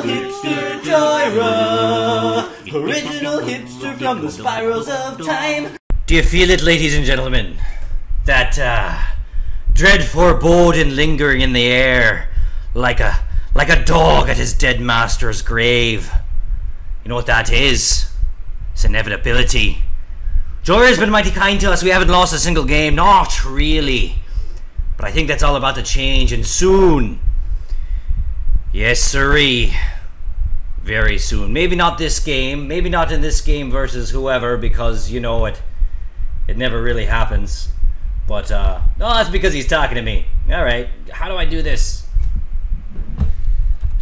hipster Jhoira, original hipster from the spirals of time. Do you feel it, ladies and gentlemen? That dread foreboding lingering in the air, like a dog at his dead master's grave. You know what that is? It's inevitability. Jhoira's been mighty kind to us. We haven't lost a single game. Not really. But I think that's all about to change, and soon. Yes, sirree. Very soon. Maybe not this game. Maybe not in this game versus whoever, because, you know, it never really happens. But, no, that's because he's talking to me. Alright, how do I do this?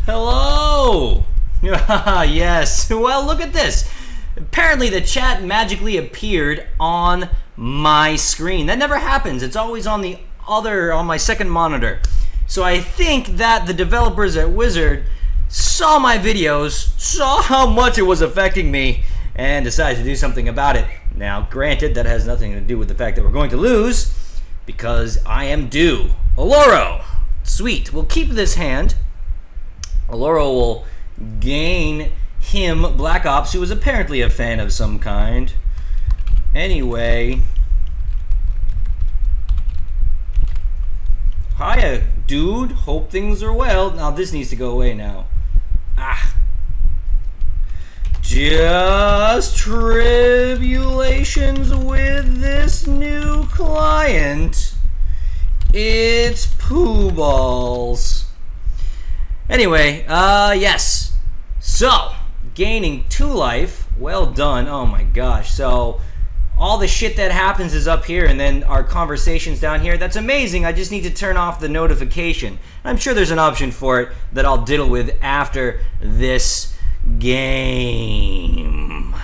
Hello! Yes, well, look at this. Apparently the chat magically appeared on my screen. That never happens. It's always on my second monitor. So I think that the developers at Wizard saw my videos, saw how much it was affecting me, and decided to do something about it. Now, granted, that has nothing to do with the fact that we're going to lose, because I am due. Oloro! Sweet. We'll keep this hand. Oloro will gain him Black Ops, who was apparently a fan of some kind. Anyway. Hiya, dude. Hope things are well. Now, this needs to go away now. Ah. Just tribulations with this new client. It's poo balls. Anyway, yes. So, gaining 2 life. Well done. Oh my gosh. So, all the shit that happens is up here, and then our conversations down here. That's amazing. I just need to turn off the notification. I'm sure there's an option for it that I'll diddle with after this game.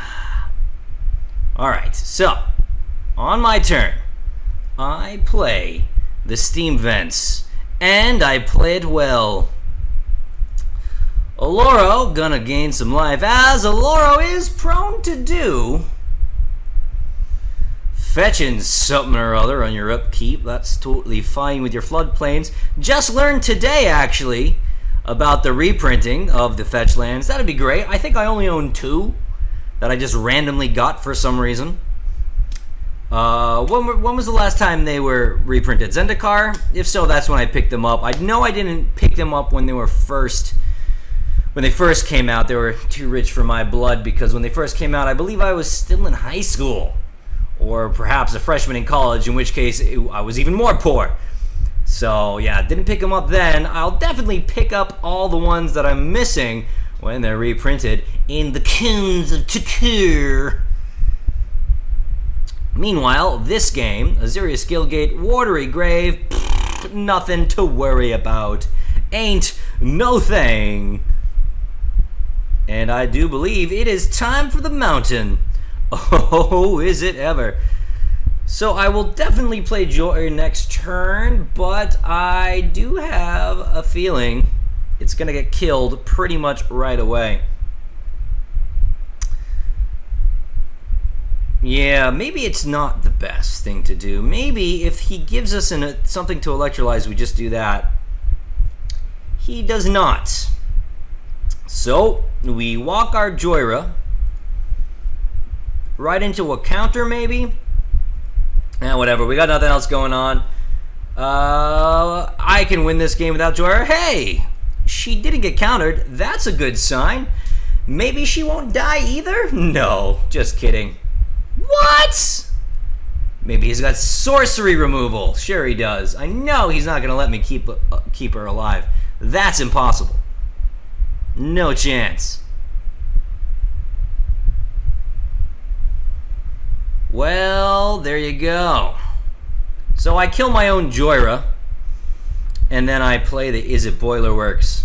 Alright, so, on my turn, I play the Steam Vents, and I play it well. Oloro gonna gain some life, as Oloro is prone to do. Fetching something or other on your upkeep, that's totally fine with your floodplains. Just learned today, actually, about the reprinting of the fetch lands. That'd be great. I think I only own 2 that I just randomly got for some reason. When was the last time they were reprinted? Zendikar? If so, that's when I picked them up. I know I didn't pick them up when they were when they first came out. They were too rich for my blood, because when they first came out, I believe I was still in high school. Or perhaps a freshman in college, in which case I was even more poor. So yeah, didn't pick them up then. I'll definitely pick up all the ones that I'm missing when they're reprinted in the Cones of Takur. Meanwhile, this game, Azirius Guildgate, Watery Grave, nothing to worry about. Ain't no thing. And I do believe it is time for the mountain. Oh, is it ever. So I will definitely play Jhoira next turn, but I do have a feeling it's going to get killed pretty much right away. Yeah, maybe it's not the best thing to do. Maybe if he gives us something to electrolyze, we just do that. He does not. So, we walk our Jhoira right into a counter, maybe? Whatever, we got nothing else going on. I can win this game without Jhoira. Hey! She didn't get countered. That's a good sign. Maybe she won't die either? No, just kidding. What? Maybe he's got sorcery removal. Sure he does. I know he's not going to let me keep her alive. That's impossible. No chance. Well, there you go. So I kill my own Jhoira, and then I play the Is It Boilerworks.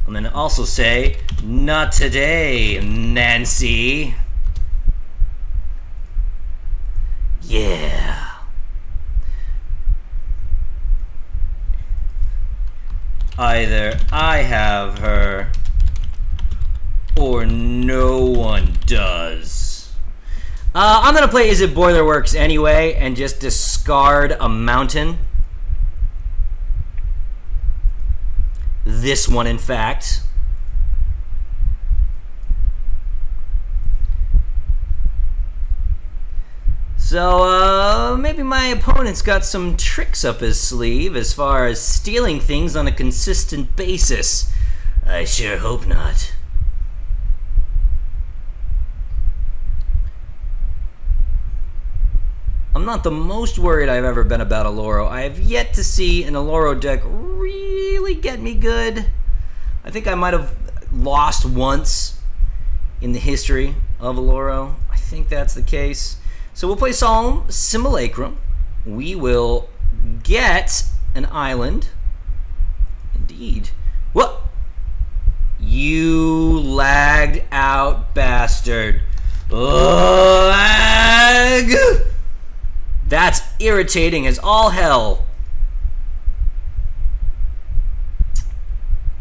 And then also say, not today, Nancy. Yeah. Either I have her, or no one does. I'm gonna play Is It Boilerworks anyway, and just discard a mountain. this one, in fact. So, maybe my opponent's got some tricks up his sleeve as far as stealing things on a consistent basis. I sure hope not. I'm not the most worried I've ever been about Oloro. I have yet to see an Oloro deck really get me good. I think I might have lost once in the history of Oloro. I think that's the case. So we'll play Solemn Simulacrum. We will get an island. Indeed. What? You lagged out bastard. Lag! That's irritating as all hell.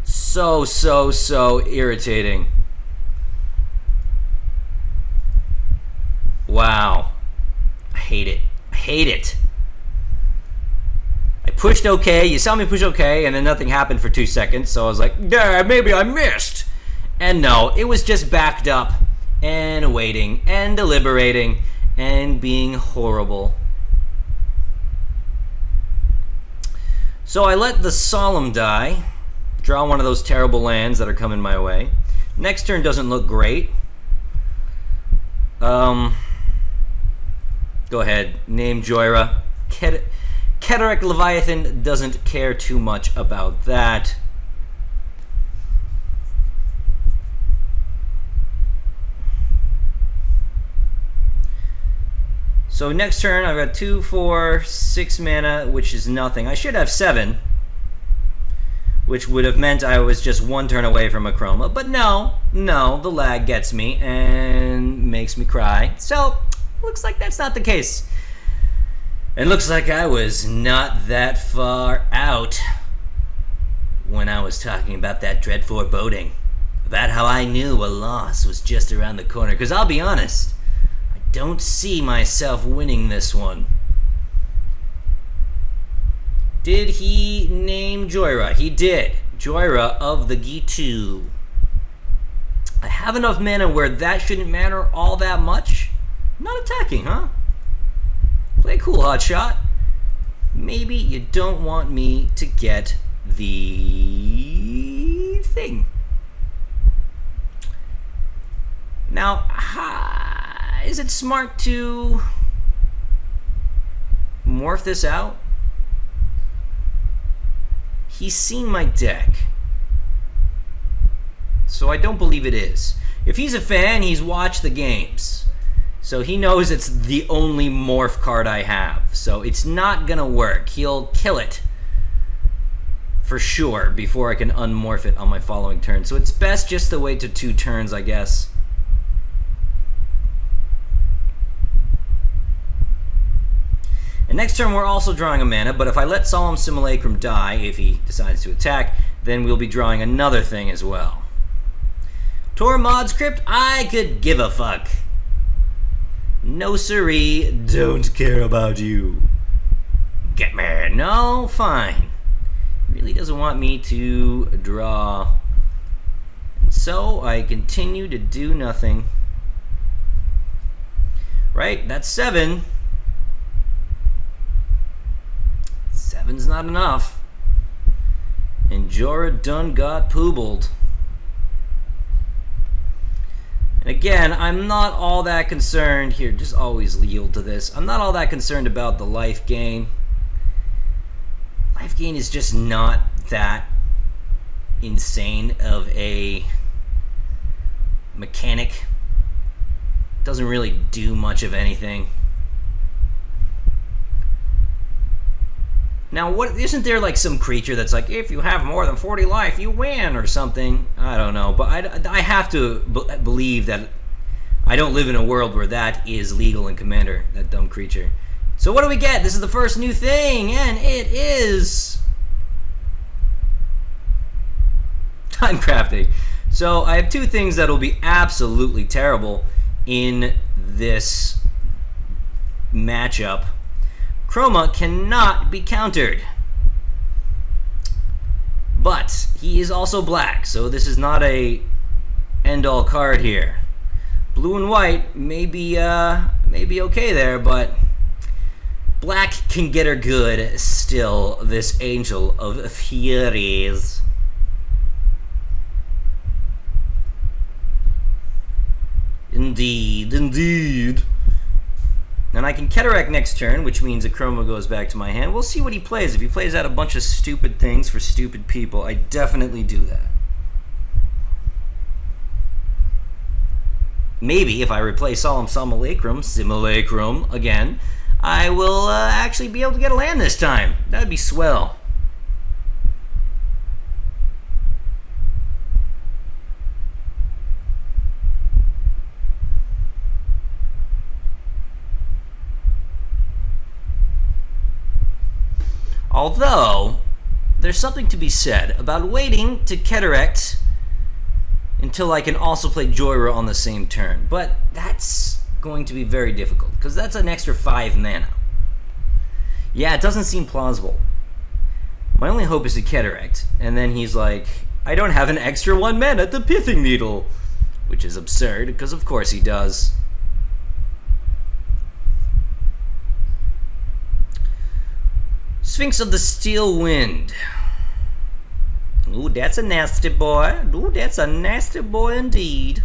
So irritating. Wow. I hate it. I hate it. I pushed OK. You saw me push OK, and then nothing happened for 2 seconds. So I was like, yeah, maybe I missed. And no, it was just backed up and waiting and deliberating and being horrible. So I let the Solemn die. Draw one of those terrible lands that are coming my way. Next turn doesn't look great. Go ahead. Name Jhoira. Cataract Leviathan doesn't care too much about that. So next turn I've got 2, 4, 6 mana, which is nothing. I should have 7, which would have meant I was just 1 turn away from a Chroma. But no, the lag gets me and makes me cry. So looks like that's not the case. And looks like I was not that far out when I was talking about that dread foreboding. About how I knew a loss was just around the corner. Because I'll be honest, I don't see myself winning this one. Did he name Jhoira? He did. Jhoira of the Gitu. I have enough mana where that shouldn't matter all that much. Not attacking, huh? Play cool, hotshot. Maybe you don't want me to get the thing. Now, is it smart to morph this out? He's seen my deck, so I don't believe it is. If he's a fan, he's watched the games. So he knows it's the only morph card I have. So it's not gonna work. He'll kill it for sure before I can unmorph it on my following turn. So it's best just to wait to 2 turns, I guess. And next turn we're also drawing a mana, but if I let Solemn Simulacrum die, if he decides to attack, then we'll be drawing another thing as well. Tor Mod Script, I could give a fuck. No siree, don't care about you. Get mad. No, fine. Really doesn't want me to draw. So I continue to do nothing. Right, that's 7. 7's not enough. And Jhoira done got poobled. And again, I'm not all that concerned here. Just always yield to this. I'm not all that concerned about the life gain. Life gain is just not that insane of a mechanic. Doesn't really do much of anything. Now, what isn't there like some creature that's like, if you have more than 40 life, you win or something? I don't know, but I have to believe that I don't live in a world where that is legal in Commander, that dumb creature. So what do we get? This is the first new thing, and it is time crafting. So I have 2 things that will be absolutely terrible in this matchup. Chroma cannot be countered. But he is also black, so this is not a end-all card here. Blue and white may be okay there, but black can get her good still, this Angel of Furies. Indeed, indeed. And I can Cataract next turn, which means a Chroma goes back to my hand. We'll see what he plays. If he plays out a bunch of stupid things for stupid people, I definitely do that. Maybe if I replace Solemn Simulacrum again, I will actually be able to get a land this time. That'd be swell. Although, there's something to be said about waiting to Cataract until I can also play Jhoira on the same turn. But that's going to be very difficult, because that's an extra 5 mana. Yeah, it doesn't seem plausible. My only hope is to Cataract, and then he's like, I don't have an extra 1 mana at the Pithing Needle. Which is absurd, because of course he does. Sphinx of the Steel Wind. Ooh, that's a nasty boy. Ooh, that's a nasty boy indeed.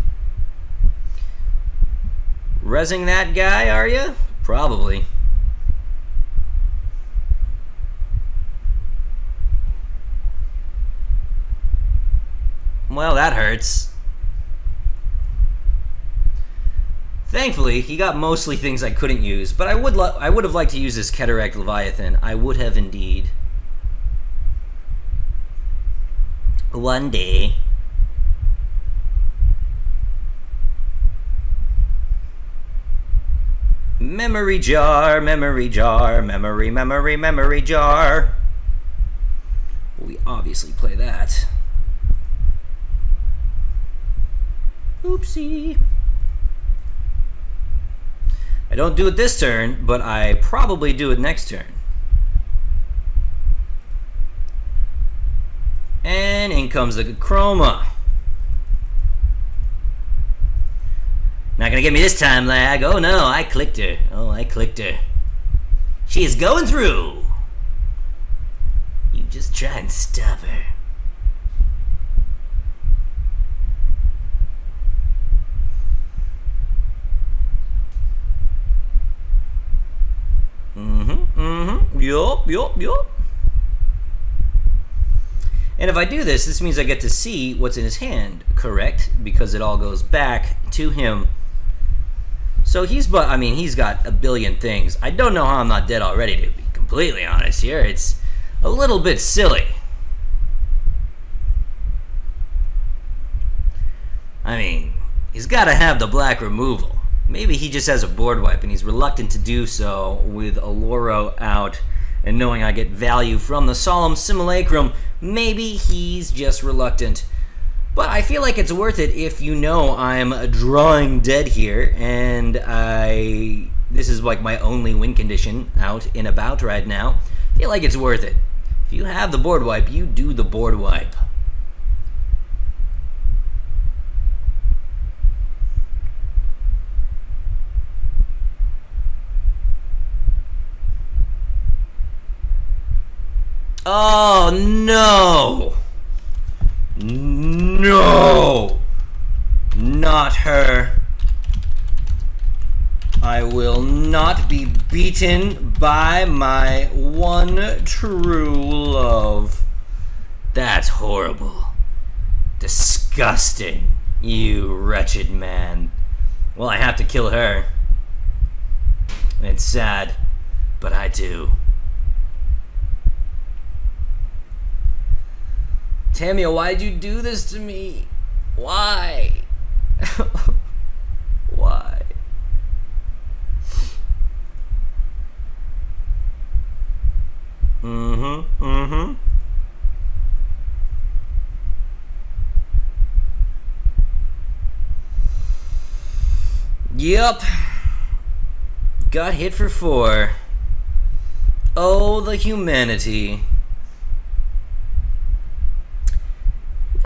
Rezzing that guy, are you? Probably. Well, that hurts. Thankfully, he got mostly things I couldn't use, but I would have liked to use this Cataract Leviathan. I would have indeed. One day. Memory jar, memory jar, memory jar. We obviously play that. Oopsie. I don't do it this turn, but I probably do it next turn. And in comes the Chroma. Not gonna get me this time, lag. Oh no, I clicked her. Oh, I clicked her. She is going through. You just try and stop her. Yup. And if I do this, this means I get to see what's in his hand, correct? Because it all goes back to him. So he's got a billion things. I don't know how I'm not dead already, to be completely honest here. It's a little bit silly. I mean, he's got to have the black removal. Maybe he just has a board wipe and he's reluctant to do so with Oloro out and knowing I get value from the Solemn Simulacrum. Maybe he's just reluctant. But I feel like it's worth it if you know I'm drawing dead here and this is like my only win condition out and about right now. I feel like it's worth it. If you have the board wipe, you do the board wipe. Oh, no! No! Not her. I will not be beaten by my one true love. That's horrible. Disgusting. You wretched man. Well, I have to kill her. It's sad, but I do. Tamia, why'd you do this to me? Why? Why? Yup. Got hit for 4. Oh, the humanity.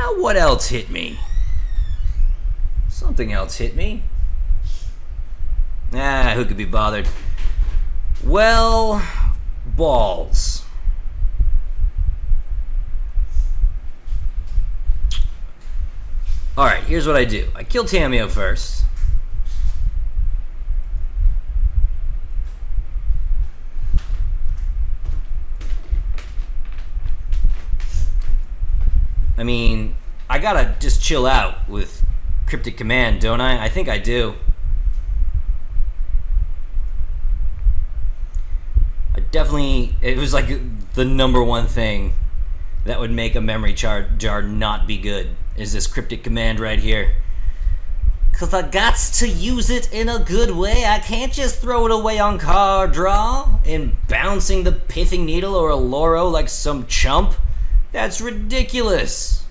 Now what else hit me? Something else hit me. Who could be bothered? Well, balls. Alright, here's what I do. I kill Tamiyo first. I mean, I gotta just chill out with Cryptic Command, don't I? I think I do. It was like the #1 thing that would make a memory jar not be good, is this Cryptic Command right here. Cause I got to use it in a good way. I can't just throw it away on card draw and bouncing the Pithing Needle or Oloro like some chump. That's ridiculous.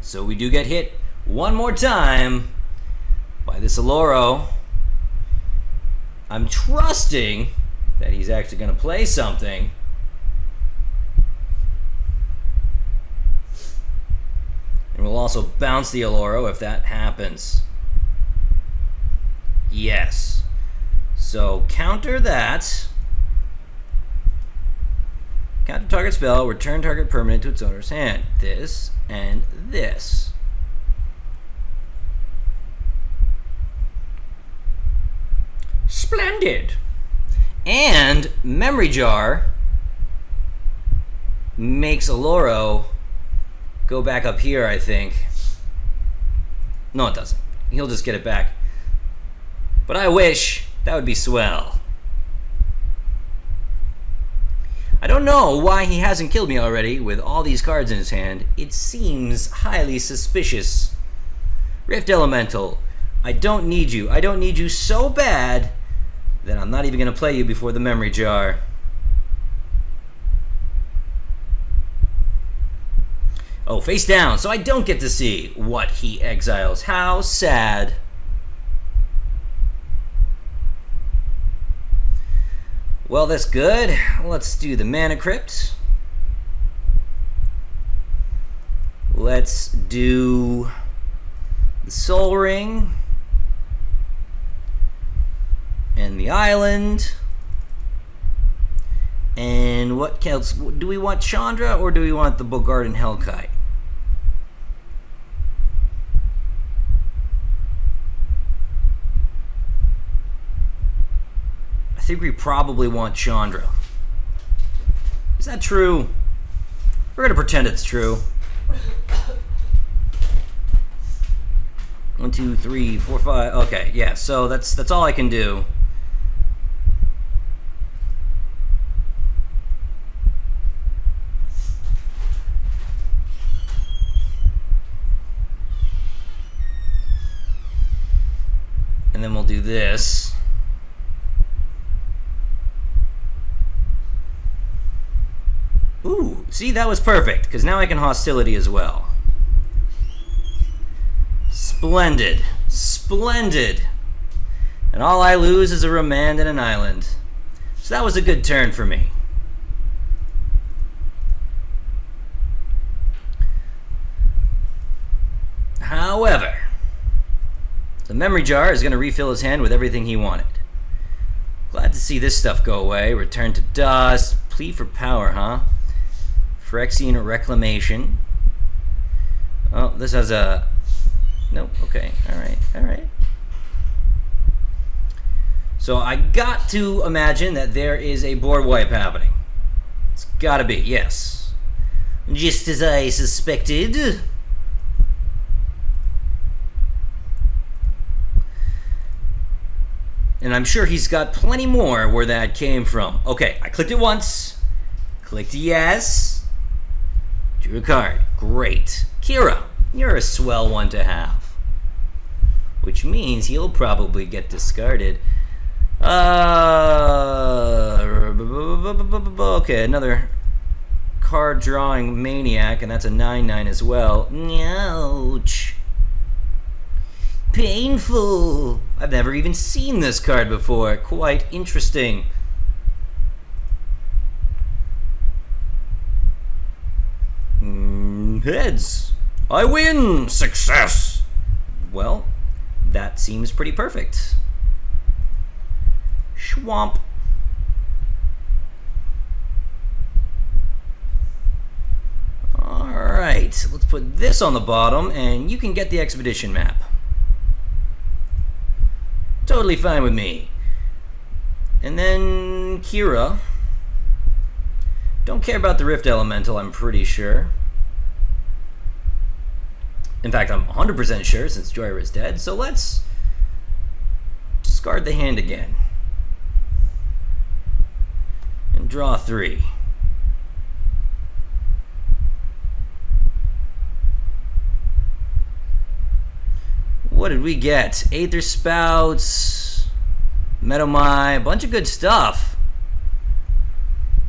So we do get hit one more time by this Oloro. I'm trusting that he's actually going to play something. And we'll also bounce the Oloro if that happens. Yes. So counter that. Counter target spell, return target permanent to its owner's hand. This and this. Splendid. And Memory Jar makes Oloro go back up here, I think. No, it doesn't. He'll just get it back. But I wish. That would be swell. I don't know why he hasn't killed me already with all these cards in his hand. It seems highly suspicious. Rift Elemental. I don't need you. I don't need you so bad that I'm not even going to play you before the Memory Jar. Oh, face down, so I don't get to see what he exiles. How sad. Well, that's good. Let's do the Mana Crypt. Let's do the Soul Ring. And the Island. And what else? Do we want Chandra or do we want the Bogarden Hellkite? I think we probably want Chandra. Is that true? We're gonna pretend it's true. 1, 2, 3, 4, 5. Okay, yeah. So that's all I can do. And then we'll do this. Ooh, see, that was perfect, because now I can Hostility as well. Splendid. Splendid. And all I lose is a Remand and an Island. So that was a good turn for me. However, the Memory Jar is going to refill his hand with everything he wanted. Glad to see this stuff go away. Return to Dust. Plea for Power, huh? Phyrexian Reclamation. Oh, this has a... Nope, okay. Alright, alright. So I got to imagine that there is a board wipe happening. It's gotta be, yes. Just as I suspected. And I'm sure he's got plenty more where that came from. Okay, I clicked it once. Clicked yes. Drew a card. Great. Kira, you're a swell one to have. Which means he'll probably get discarded. Okay, another card drawing maniac, and that's a 9/9 as well. Ouch. Painful. I've never even seen this card before. Quite interesting. Heads. I win. Success. Well, that seems pretty perfect. Schwamp. Alright, let's put this on the bottom and you can get the expedition map. Totally fine with me. And then Kira. Don't care about the Rift Elemental, I'm pretty sure. In fact, I'm 100% sure since Jhoira is dead. So let's discard the hand again. And draw 3. What did we get? Aether Spouts, Medomai, a bunch of good stuff.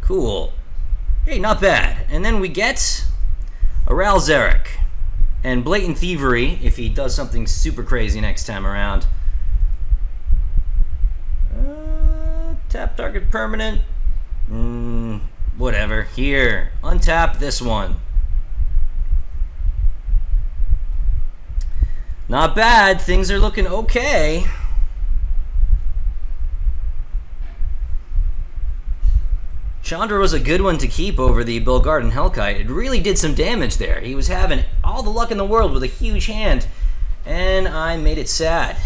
Cool. Hey, not bad. And then we get a Ralzeric. And Blatant Thievery, if he does something super crazy next time around. Tap target permanent. Whatever. Here. Untap this one. Not bad. Things are looking okay. Chandra was a good one to keep over the Belgarden Hellkite. It really did some damage there. He was having all the luck in the world with a huge hand. And I made it sad.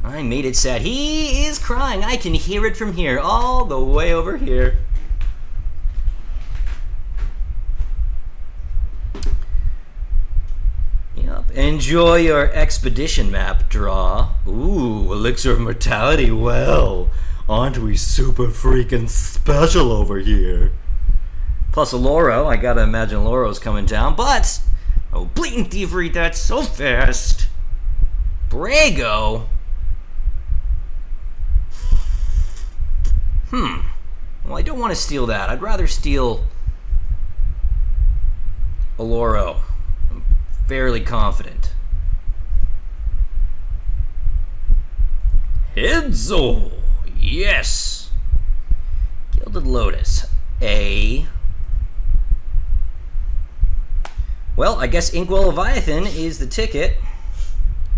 I made it sad. He is crying. I can hear it from here, all the way over here. Yep. Enjoy your expedition map draw. Ooh, Elixir of Mortality. Well, aren't we super freaking special over here? Plus Oloro. I gotta imagine Oloro's coming down. But, oh, Blatant Thievery, that's so fast. Brago. Well, I don't want to steal that. I'd rather steal Oloro. I'm fairly confident. Hedzo. Yes. Gilded Lotus. A. Well, I guess Inkwell Leviathan is the ticket.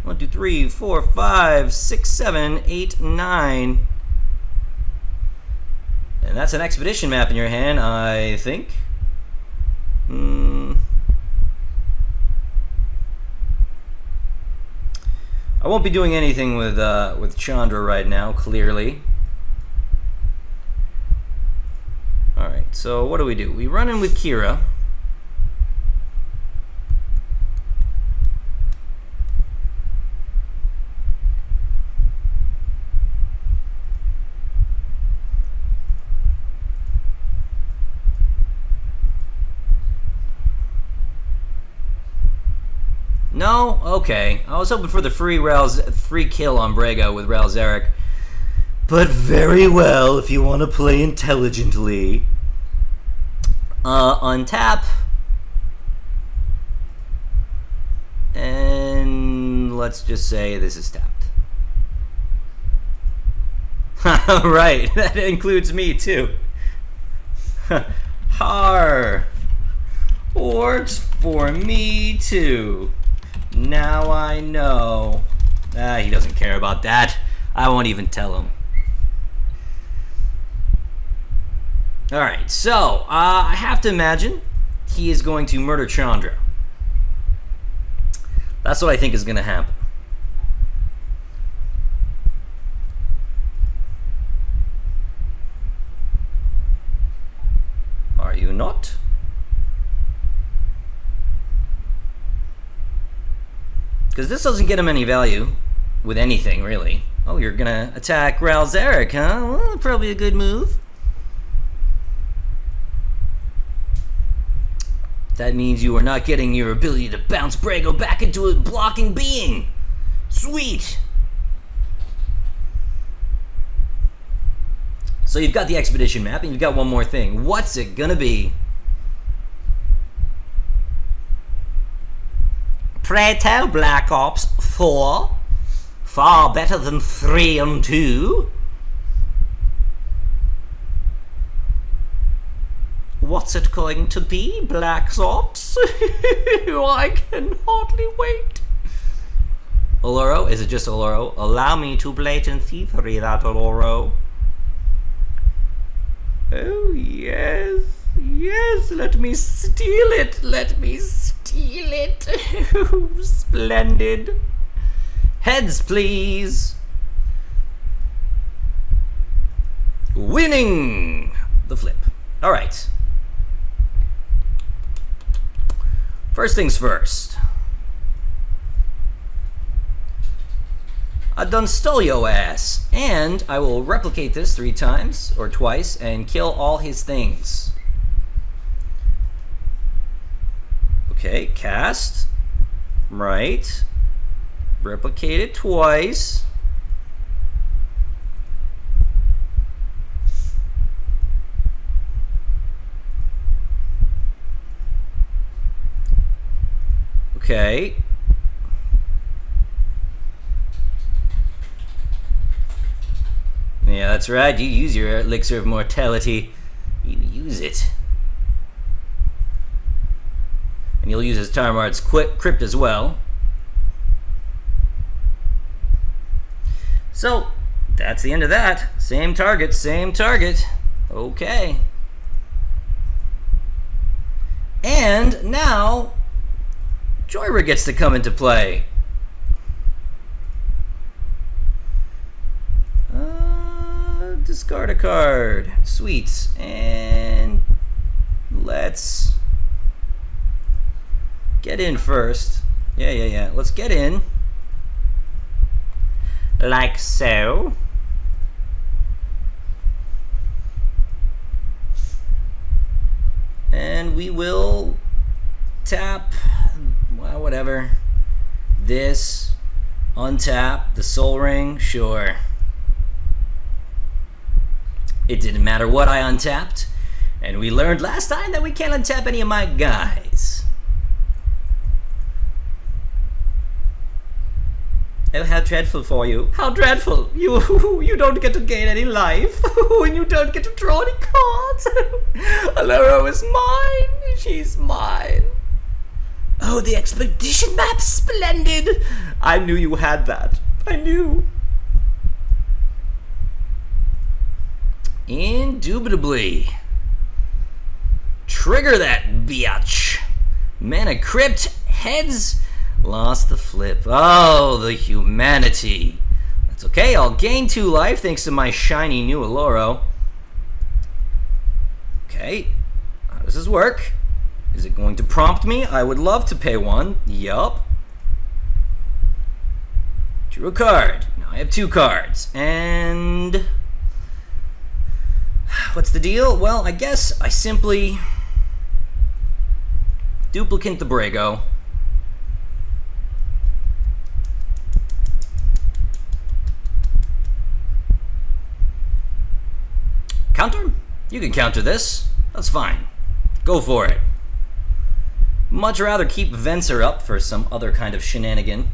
1, 2, 3, 4, 5, 6, 7, 8, 9. And that's an expedition map in your hand, I think. I won't be doing anything with Chandra right now, clearly. Alright, so what do? We run in with Kira. No? Okay. I was hoping for the free kill on Brago with Ralzeric. But very well, if you want to play intelligently. Untap. And let's just say this is tapped. Right, that includes me too. Har. Works for me too. Now I know. He doesn't care about that. I won't even tell him. Alright, so, I have to imagine he is going to murder Chandra. That's what I think is going to happen. Are you not? Because this doesn't get him any value with anything, really. Oh, you're gonna attack Ralzeric, huh? Well, probably a good move. That means you are not getting your ability to bounce Brago back into a blocking being. Sweet. So you've got the expedition map, and you've got one more thing. What's it gonna be? Pray tell, Black Ops 4. Far better than 3 and 2. What's it going to be, Black Ops? Yes! I can hardly wait. Oloro? Is it just Oloro? Allow me to blatant thievery that Oloro. Oh, yes. Yes, let me steal it. Let me steal it. Splendid. Heads, please. Winning the flip. All right. First things first. I done stole yo ass, and I will replicate this 3 times or twice and kill all his things. Okay, cast. Right. Replicate it twice. Okay. Yeah, that's right. You use your elixir of mortality. You use it. And you'll use his Tarmard's crypt as well. So, that's the end of that. Same target, same target. Okay. And now, Jhoira gets to come into play. Discard a card. Sweet. And let's get in first. Yeah. Let's get in. Like so. And we will tap, well, whatever. This. Untap the Soul Ring. Sure. It didn't matter what I untapped, and we learned last time that we can't untap any of my guys. Oh, how dreadful for you. How dreadful. You don't get to gain any life, and you don't get to draw any cards. Oloro is mine. She's mine. Oh, the expedition map, splendid. I knew you had that. I knew. Indubitably. Trigger that biatch. Mana Crypt. Heads. Lost the flip. Oh, the humanity. That's okay. I'll gain 2 life thanks to my shiny new Oloro. Okay. How does this work? Is it going to prompt me? I would love to pay 1. Yup. Drew a card. Now I have 2 cards. And what's the deal? Well, I guess I simply duplicate the Brago. Counter? You can counter this. That's fine. Go for it. Much rather keep Venser up for some other kind of shenanigan.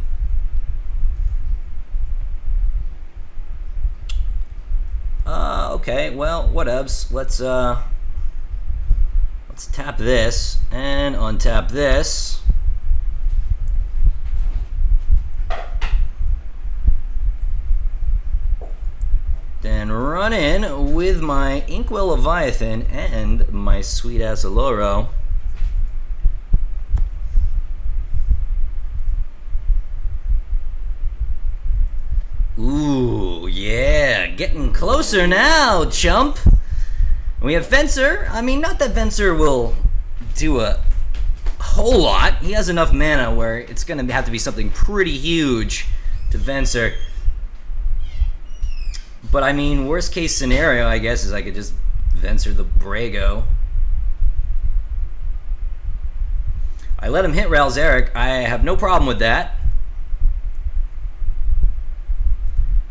Okay, well, whatevs. Let's tap this and untap this. Then run in with my Inkwell Leviathan and my sweet-ass Oloro. Ooh, yeah, getting closer now, chump. We have Venser. I mean, not that Venser will do a whole lot. He has enough mana where it's going to have to be something pretty huge to Venser. But I mean, worst case scenario, I guess, is I could just Venser the Brago. I let him hit Ralzeric. I have no problem with that.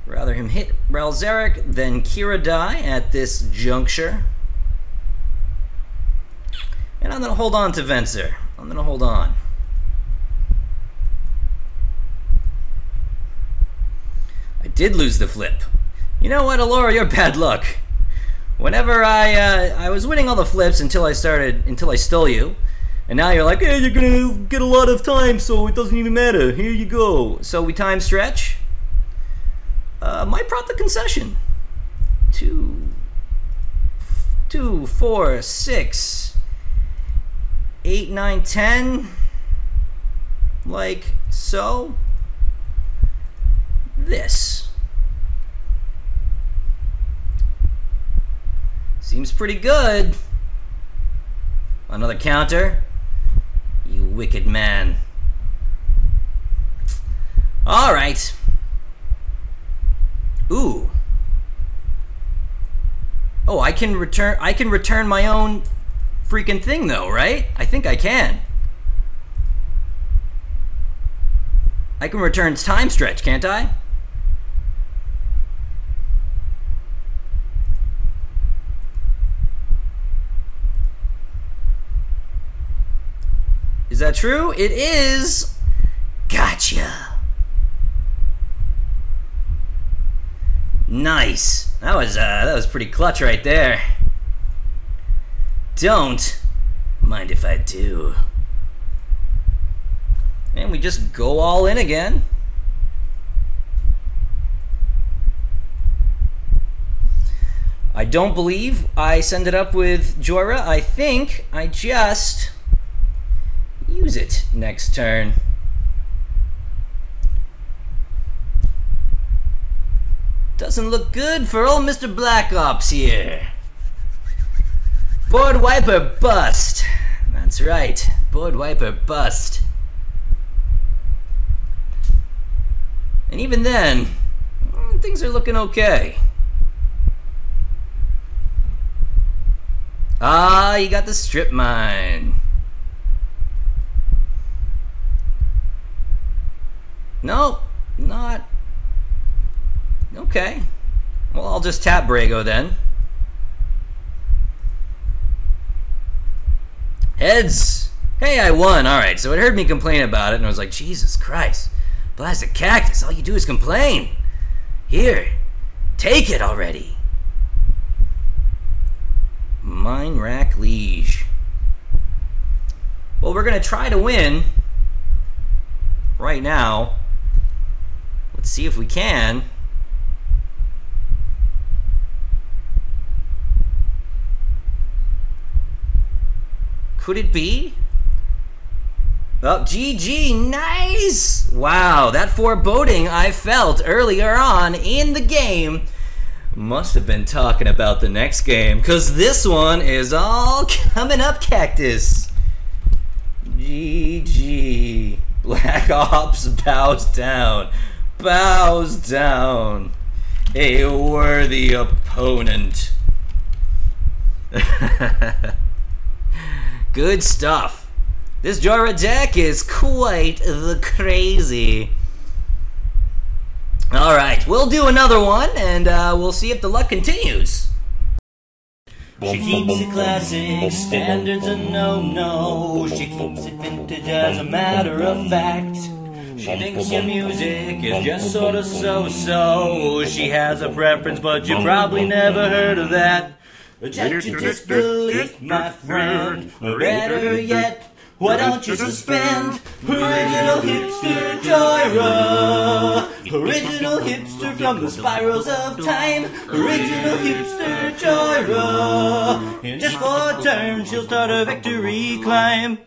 Rather him hit Ralzeric than Kira die at this juncture. And I'm going to hold on to Venser. I'm going to hold on. I did lose the flip. You know what, Oloro, you're bad luck. Whenever I was winning all the flips until I stole you. And now you're like, hey, you're gonna get a lot of time, so it doesn't even matter. Here you go. So we time stretch. Might prompt a concession. 2, 4, 6, 8, 9, 10. Like so. This. Seems pretty good. Another counter. You wicked man. All right. Ooh. Oh, I can return my own freaking thing though, right? I think I can. I can return time stretch, can't I? Is that true? It is. Gotcha. Nice. That was pretty clutch right there. Don't mind if I do. And we just go all in again. I don't believe I send it up with Jhoira. I think I just use it next turn. Doesn't look good for old Mr. Black Ops here. Board wiper bust. That's right. Board wiper bust. And even then, things are looking okay. Ah, you got the strip mine. Nope, not. Okay. Well, I'll just tap Brago then. Heads. Hey, I won. Alright, so it heard me complain about it, and I was like, Jesus Christ. Blasted Cactus, all you do is complain. Here, take it already. Mine Rack Liege. Well, we're going to try to win right now. Let's see if we can. Could it be? Oh, GG, nice! Wow, that foreboding I felt earlier on in the game must have been talking about the next game, because this one is all coming up, Cactus. GG. Black Ops bows down. Bows down. A worthy opponent. Good stuff. This Jhoira deck is quite the crazy. Alright, we'll do another one, and we'll see if the luck continues. She keeps it classic, standards a no-no. She keeps it vintage as a matter of fact. She thinks your music is just sort of so-so. She has a preference, but you probably never heard of that. Reject your disbelief, my friend. Or better yet, why don't you suspend? Original Hipster Jhoira. Original Hipster from the spirals of time. Original Hipster Jhoira. In just 4 turns, she'll start a victory climb.